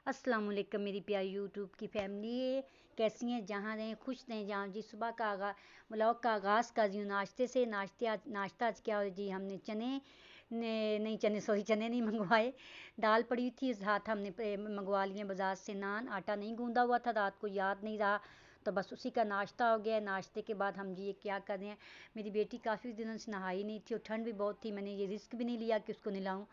अस्सलाम वालेकुम मेरी प्यारी यूट्यूब की फैमिली। कैसी हैं? जहाँ रहें खुश रहें। जहाँ जी सुबह का व्लॉग का आगाज़ कर रही हूँ नाश्ते से। नाश्ता आज क्या हो जी, हमने चने नहीं चने सॉरी चने नहीं मंगवाए, दाल पड़ी थी, साथ हमने मंगवा लिए बाज़ार से नान। आटा नहीं गूंदा हुआ था, रात को याद नहीं रहा, तो बस उसी का नाश्ता हो गया। नाश्ते के बाद हम जी ये क्या कर रहे हैं, मेरी बेटी काफ़ी दिनों से नहाई नहीं थी और ठंड भी बहुत थी। मैंने ये रिस्क भी नहीं लिया कि उसको नहलाऊँ,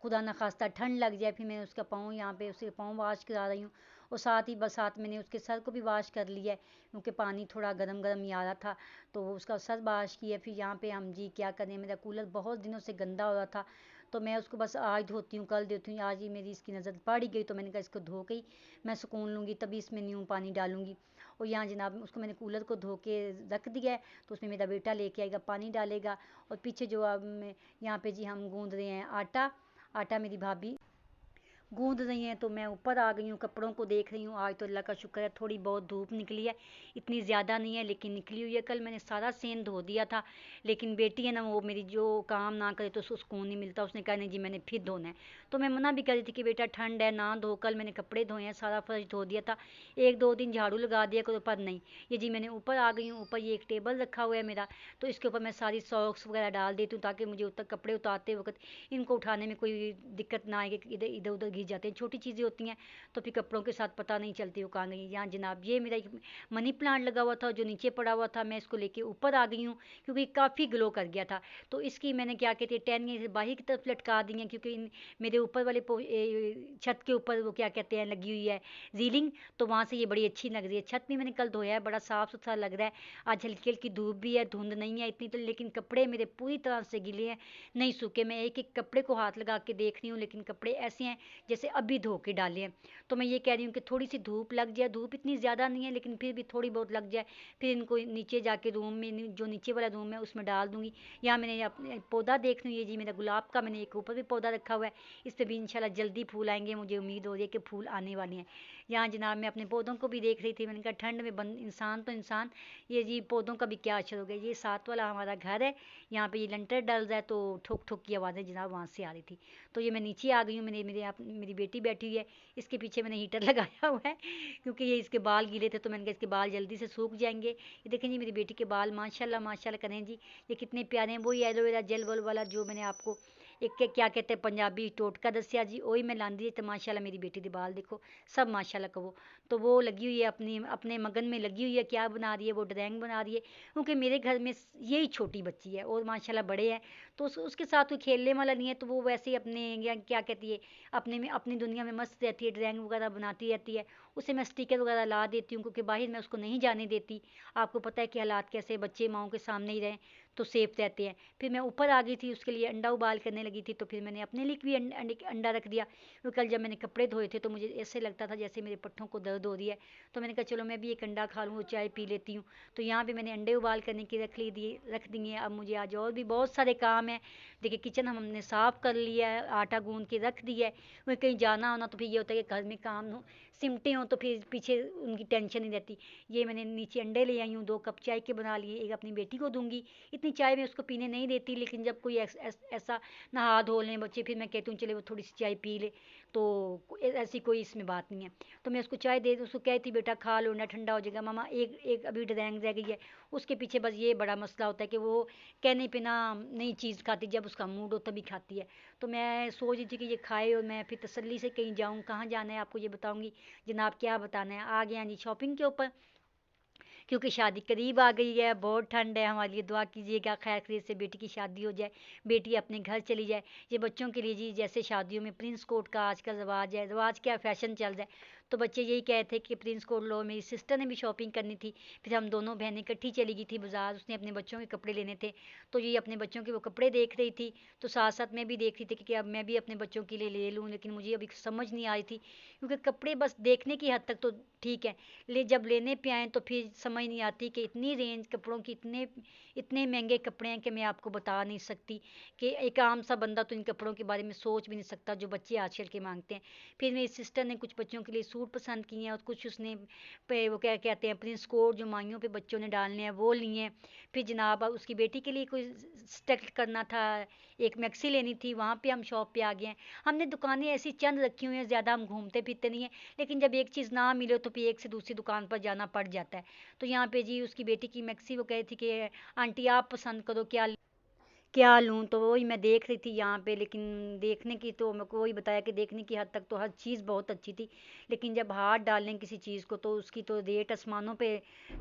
खुदा न खास्ता ठंड लग जाए। फिर मैं उसका पाँव यहाँ पे उसे पाँव वॉश करा रही हूँ, और साथ ही बस साथ मैंने उसके सर को भी वॉश कर लिया है, क्योंकि पानी थोड़ा गरम गरम ही आ रहा था, तो उसका सर वॉश किया। फिर यहाँ पे हम जी क्या करें, मेरा कूलर बहुत दिनों से गंदा हो रहा था, तो मैं उसको बस आज धोती हूँ कल धोती हूँ। आज ही मेरी इसकी नज़र पड़ गई, तो मैंने कहा इसको धो के ही मैं सुकून लूँगी, तभी इसमें न्यू पानी डालूँगी। और यहाँ जनाब उसको मैंने कूलर को धो के रख दिया है, तो उसमें मेरा बेटा लेके आएगा, पानी डालेगा। और पीछे जो अब यहाँ पे जी हम गूंद रहे हैं आटा। आटा मेरी भाभी गूंद रही हैं, तो मैं ऊपर आ गई हूँ, कपड़ों को देख रही हूँ। आज तो अल्लाह का शुक्र है थोड़ी बहुत धूप निकली है, इतनी ज़्यादा नहीं है लेकिन निकली हुई है। कल मैंने सारा सेन धो दिया था, लेकिन बेटी है ना, वो मेरी जो काम ना करे तो उसको सुकून नहीं मिलता। उसने कहा नहीं जी मैंने फिर धोना है, तो मैं मना भी कर रही थी कि बेटा ठंड है ना धो। कल मैंने कपड़े धोए हैं, सारा फर्श धो दिया था, एक दो दिन झाड़ू लगा दिया करो, पर नहीं। ये जी मैंने ऊपर आ गई हूँ, ऊपर ये एक टेबल रखा हुआ है मेरा, तो इसके ऊपर मैं सारी सॉक्स वगैरह डाल देती हूँ, ताकि मुझे उतर कपड़े उतारते वक्त इनको उठाने में कोई दिक्कत ना आए कि इधर इधर उधर गिर जाते हैं। छोटी चीज़ें होती हैं, तो फिर कपड़ों के साथ पता नहीं चलती वो कहाँ गई। यहाँ जनाब ये मेरा एक मनी प्लांट लगा हुआ था जो नीचे पड़ा हुआ था, मैं इसको लेके ऊपर आ गई हूँ, क्योंकि काफ़ी ग्लो कर गया था। तो इसकी मैंने क्या कहते हैं टहनियाँ बाहर की तरफ लटका दी हैं, क्योंकि मेरे ऊपर वाले छत के ऊपर वो क्या कहते हैं लगी हुई है जीलिंग, तो वहाँ से ये बड़ी अच्छी लग रही है। छत भी मैंने कल धोया है, बड़ा साफ़ सुथरा लग रहा है। आज हल्की हल्की धूप भी है, धुंध नहीं है इतनी, तो लेकिन कपड़े मेरे पूरी तरह से गिले हैं, नहीं सूखे। मैं एक एक कपड़े को हाथ लगा के देख रही हूँ, लेकिन कपड़े ऐसे हैं जैसे अभी धो के डाले हैं। तो मैं ये कह रही हूँ कि थोड़ी सी धूप लग जाए, धूप इतनी ज़्यादा नहीं है लेकिन फिर भी थोड़ी बहुत लग जाए, फिर इनको नीचे जाके रूम में जो नीचे वाला रूम है उसमें डाल दूँगी। यहाँ मैंने अपने पौधा देख रही हूँ, ये जी मेरा गुलाब का मैंने एक ऊपर भी पौधा रखा हुआ है, इस पर भी इंशाल्लाह जल्दी फूल आएंगे, मुझे उम्मीद हो रही है कि फूल आने वाले हैं। यहाँ जनाब मैं अपने पौधों को भी देख रही थी, मैंने कहा ठंड में बंद इंसान तो इंसान, ये जी पौधों का भी क्या असर हो गया। ये साथ वाला हमारा घर है, यहाँ पे ये लंटर डल रहा है, तो ठोक ठोक की आवाज़ें जनाब वहाँ से आ रही थी। तो ये मैं नीचे आ गई हूँ, मेरी बेटी बैठी हुई है, इसके पीछे मैंने हीटर लगाया हुआ है, क्योंकि ये इसके बाल गीले थे, तो मैंने कहा इसके बाल जल्दी से सूख जाएंगे। ये देखें जी मेरी बेटी के बाल माशाल्लाह माशाल्लाह करें जी, ये कितने प्यारे हैं। वही एलोवेरा जेल वाला जो मैंने आपको एक क्या कहते हैं पंजाबी टोटका दसिया जी, वही मैं लांदी है। तो माशाल्लाह मेरी बेटी के बाल देखो सब माशाल्लाह कहो, तो वो लगी हुई है अपनी अपने मगन में लगी हुई है। क्या बना रही है वो, ड्राइंग बना रही है, क्योंकि मेरे घर में यही छोटी बच्ची है और माशाल्लाह बड़े हैं, तो उसके साथ कोई खेलने वाला नहीं है, तो वो वैसे ही अपने या क्या कहती है अपने में अपनी दुनिया में मस्त रहती है, ड्राइंग वगैरह बनाती रहती है। उसे मैं स्टिकर वगैरह ला देती हूँ, क्योंकि बाहर मैं उसको नहीं जाने देती। आपको पता है कि हालात कैसे, बच्चे माओ के सामने ही रहें तो सेफ रहते हैं। फिर मैं ऊपर आ गई थी, उसके लिए अंडा उबाल करने लगी थी, तो फिर मैंने अपने लिए भी अंडा रख दिया, क्योंकि कल जब मैंने कपड़े धोए थे तो मुझे ऐसे लगता था जैसे मेरे पट्ठों को दर्द हो रही है, तो मैंने कहा चलो मैं भी एक अंडा खा लूँ, चाय पी लेती हूँ। तो यहाँ पे मैंने अंडे उबाल करने की रख दिए। अब मुझे आज और भी बहुत सारे काम हैं। देखिए किचन हमने साफ़ कर लिया है, आटा गूंद के रख दिया है, वह कहीं जाना होना तो फिर ये होता है कि घर में काम हो सिमटे हों, तो फिर पीछे उनकी टेंशन नहीं रहती। ये मैंने नीचे अंडे ले आई हूँ, 2 कप चाय के बना लिए, एक अपनी बेटी को दूंगी। इतनी चाय मैं उसको पीने नहीं देती, लेकिन जब कोई ऐसा नहा धो लें बच्चे, फिर मैं कहती हूँ चले वो थोड़ी सी चाय पी ले, तो ऐसी कोई इसमें बात नहीं है। तो मैं उसको चाय दे, उसको कहती बेटा खा लो ना, ठंडा हो जाएगा। मामा एक एक अभी ड्राइंग रह गई है, उसके पीछे बस ये बड़ा मसला होता है कि वो कहने पे ना नई चीज़ खाती, जब उसका मूड हो तभी खाती है। तो मैं सोच रही थी कि ये खाए और मैं फिर तसल्ली से कहीं जाऊँ। कहाँ जाना है आपको ये बताऊँगी जनाब, क्या बताना है। आ गया जी शॉपिंग के ऊपर, क्योंकि शादी करीब आ गई है, बहुत ठंड है, हमारे लिए दुआ कीजिएगा खैर खैरियत से बेटी की शादी हो जाए, बेटी अपने घर चली जाए। ये बच्चों के लिए जी जैसे शादियों में प्रिंस कोट का आजकल रिवाज है, रिवाज क्या फैशन चल रहा है, तो बच्चे यही कहे थे कि प्रिंस कोट लो। मेरी सिस्टर ने भी शॉपिंग करनी थी, फिर हम दोनों बहनें इकट्ठी चली गई थी बाज़ार, उसने अपने बच्चों के कपड़े लेने थे, तो ये अपने बच्चों के वो कपड़े देख रही थी, तो साथ साथ मैं भी देख रही थी कि अब मैं भी अपने बच्चों के लिए ले लूँ, लेकिन मुझे अभी समझ नहीं आ रही थी, क्योंकि कपड़े बस देखने की हद तक तो ठीक है, जब लेने पे आए तो फिर समझ समझ नहीं आती कि इतनी रेंज कपड़ों की, इतने इतने महंगे कपड़े हैं कि मैं आपको बता नहीं सकती, कि एक आम सा बंदा तो इन कपड़ों के बारे में सोच भी नहीं सकता जो बच्चे आजकल के मांगते हैं। फिर मेरी सिस्टर ने कुछ बच्चों के लिए सूट पसंद किए हैं और कुछ उसने पे वो क्या कहते हैं प्रिंस कोट जो माइयों पे बच्चों ने डालने हैं वो लिए हैं। फिर जनाब उसकी बेटी के लिए कोई सेलेक्ट करना था, एक मैक्सी लेनी थी, वहाँ पे हम शॉप पे आ गए हैं। हमने दुकानें ऐसी चंद रखी हुई हैं, ज़्यादा हम घूमते फिरते नहीं हैं, लेकिन जब एक चीज़ ना मिले तो फिर एक से दूसरी दुकान पर जाना पड़ जाता है। तो यहाँ पे जी उसकी बेटी की मैक्सी वो कह रही थी कि आंटी आप पसंद करो क्या लूँ, तो वही मैं देख रही थी यहाँ पे, लेकिन देखने की तो मेरे को वही बताया कि देखने की हद तक तो हर चीज़ बहुत अच्छी थी, लेकिन जब हाथ डालें किसी चीज़ को तो उसकी तो रेट आसमानों पे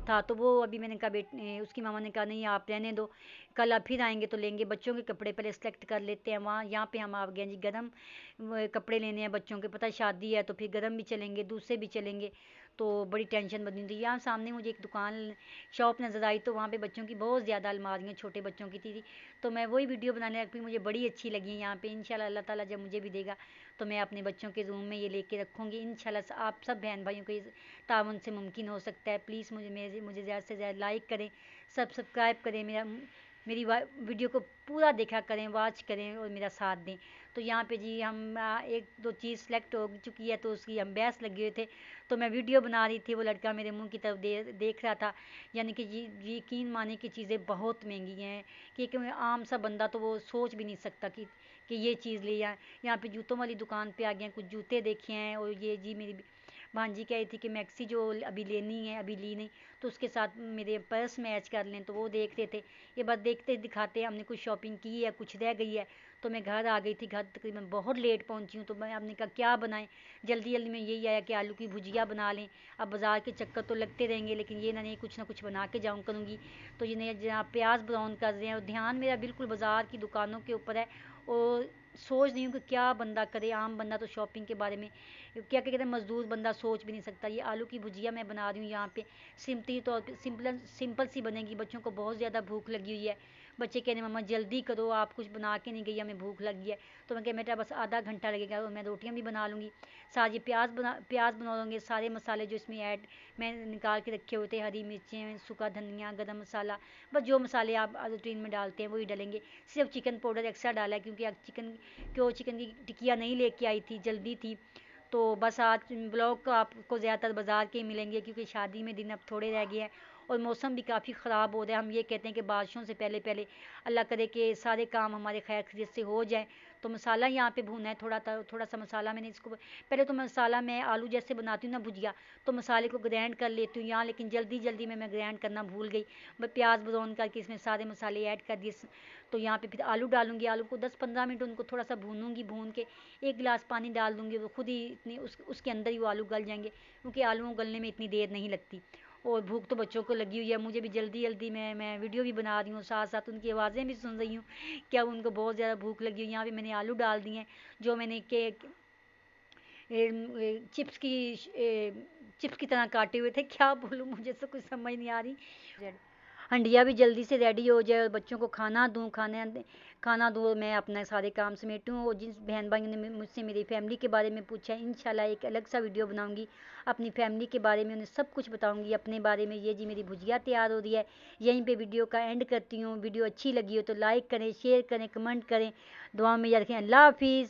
था। तो वो अभी मैंने कहा उसकी मामा ने कहा नहीं आप रहने दो, कल आप फिर आएंगे तो लेंगे, बच्चों के कपड़े पहले सेलेक्ट कर लेते हैं। वहाँ यहाँ पे हम आ गए जी गर्म कपड़े लेने हैं बच्चों के, पता है शादी है तो फिर गर्म भी चलेंगे दूसरे भी चलेंगे, तो बड़ी टेंशन बनी थी। यहाँ सामने मुझे एक दुकान शॉप नज़र आई, तो वहाँ पे बच्चों की बहुत ज़्यादा अलमारियाँ छोटे बच्चों की थी, तो मैं वही वीडियो बनाने लग पई, मुझे बड़ी अच्छी लगी यहाँ पे। इंशाल्लाह अल्लाह ताला जब मुझे भी देगा तो मैं अपने बच्चों के रूम में ये लेके रखूँगी इंशाल्लाह। आप सब बहन भाइयों के ताउन से मुमकिन हो सकता है। प्लीज़ मुझे ज़्यादा से ज़्यादा लाइक करें, सब्सक्राइब करें, मेरी वीडियो को पूरा देखा करें, वॉच करें और मेरा साथ दें। तो यहाँ पे जी हम एक दो चीज़ सेलेक्ट हो चुकी है, तो उसकी हम बहस लगे हुए थे, तो मैं वीडियो बना रही थी, वो लड़का मेरे मुंह की तरफ देख रहा था। यानी कि जी यकीन माने की चीज़ें बहुत महंगी हैं, कि आम सा बंदा तो वो सोच भी नहीं सकता कि ये चीज़ ले आए। यहाँ पे जूतों वाली दुकान पे आ गए हैं, कुछ जूते देखे हैं, और ये जी मेरी भांजी कह रही थी कि मैक्सी जो अभी लेनी है अभी ली नहीं, तो उसके साथ मेरे पर्स मैच कर लें, तो वो देख रहे थे। ये बात देखते दिखाते हमने कुछ शॉपिंग की है, कुछ रह गई है, तो मैं घर आ गई थी। घर तकरीबन बहुत लेट पहुंची हूँ, तो मैं हमने कहा क्या बनाएं, जल्दी जल्दी में यही आया कि आलू की भुजिया बना लें। अब बाज़ार के चक्कर तो लगते रहेंगे, लेकिन ये ना नहीं कुछ ना कुछ बना के जाऊँ करूँगी। तो ये नहीं जहाँ प्याज ब्राउन कर रहे हैं, और ध्यान मेरा बिल्कुल बाज़ार की दुकानों के ऊपर है, और सोच रही हूँ कि क्या बंदा करे, आम बंदा तो शॉपिंग के बारे में क्या कहते हैं मज़दूर बंदा सोच भी नहीं सकता। ये आलू की भुजिया मैं बना रही हूँ यहाँ पे, सिंपल सी बनेगी। बच्चों को बहुत ज़्यादा भूख लगी हुई है, बच्चे कह रहे मम्मा जल्दी करो, आप कुछ बना के नहीं गई, हमें भूख लगी है। तो मैं कह बेटा बस आधा घंटा लगेगा, और मैं रोटियाँ भी बना लूँगी, साथ ये प्याज बना लूँगी। सारे मसाले जो इसमें ऐड मैं निकाल के रखे हुए थे, हरी मिर्चें, सूखा धनिया, गरम मसाला, बस जो मसाले आप रूटीन में डालते हैं वही डालेंगे। सिर्फ चिकन पाउडर एक्स्ट्रा डाला है, क्योंकि चिकन की टिकिया नहीं लेके आई थी, जल्दी थी। तो बस आज ब्लॉग को आपको ज़्यादातर बाज़ार के ही मिलेंगे, क्योंकि शादी में दिन अब थोड़े रह गए हैं, और मौसम भी काफ़ी ख़राब हो रहा है। हम ये कहते हैं कि बारिशों से पहले पहले अल्लाह करे कि सारे काम हमारे खैर खैरियत से हो जाए। तो मसाला यहाँ पे भूना है, थोड़ा सा मसाला मैंने इसको पहले तो मसाला मैं आलू जैसे बनाती हूँ ना भुजिया, तो मसाले को ग्राइंड कर लेती हूँ यहाँ, लेकिन जल्दी जल्दी में मैं ग्राइंड करना भूल गई। मैं प्याज ब्राउन करके इसमें सारे मसाले ऐड कर दिए। तो यहाँ पे फिर आलू डालूंगी, आलू को 10-15 मिनट उनको थोड़ा सा भूनूंगी, भून के एक गिलास पानी डाल दूंगी, वो खुद ही इतनी उसके अंदर ही वो आलू गल जाएंगे, क्योंकि आलू गलने में इतनी देर नहीं लगती। और भूख तो बच्चों को लगी हुई है, मुझे भी जल्दी जल्दी मैं वीडियो भी बना रही हूँ, साथ साथ उनकी आवाज़ें भी सुन रही हूँ, क्या उनको बहुत ज़्यादा भूख लगी हुई है। यहाँ पे मैंने आलू डाल दिए हैं, जो मैंने चिप्स की तरह काटे हुए थे, क्या बोलूँ मुझे तो कुछ समझ नहीं आ रही। हंडिया भी जल्दी से रेडी हो जाए और बच्चों को खाना दूँ, मैं अपना सारे काम समेटूँ। और जिन बहन भाइयों ने मुझसे मेरी फैमिली के बारे में पूछा है, इंशाल्लाह एक अलग सा वीडियो बनाऊंगी अपनी फैमिली के बारे में, उन्हें सब कुछ बताऊंगी अपने बारे में। ये जी मेरी भुजिया तैयार हो रही है, यहीं पे वीडियो का एंड करती हूँ। वीडियो अच्छी लगी हो तो लाइक करें, शेयर करें, कमेंट करें, दुआ में याद रखें। अल्लाह हाफिज़।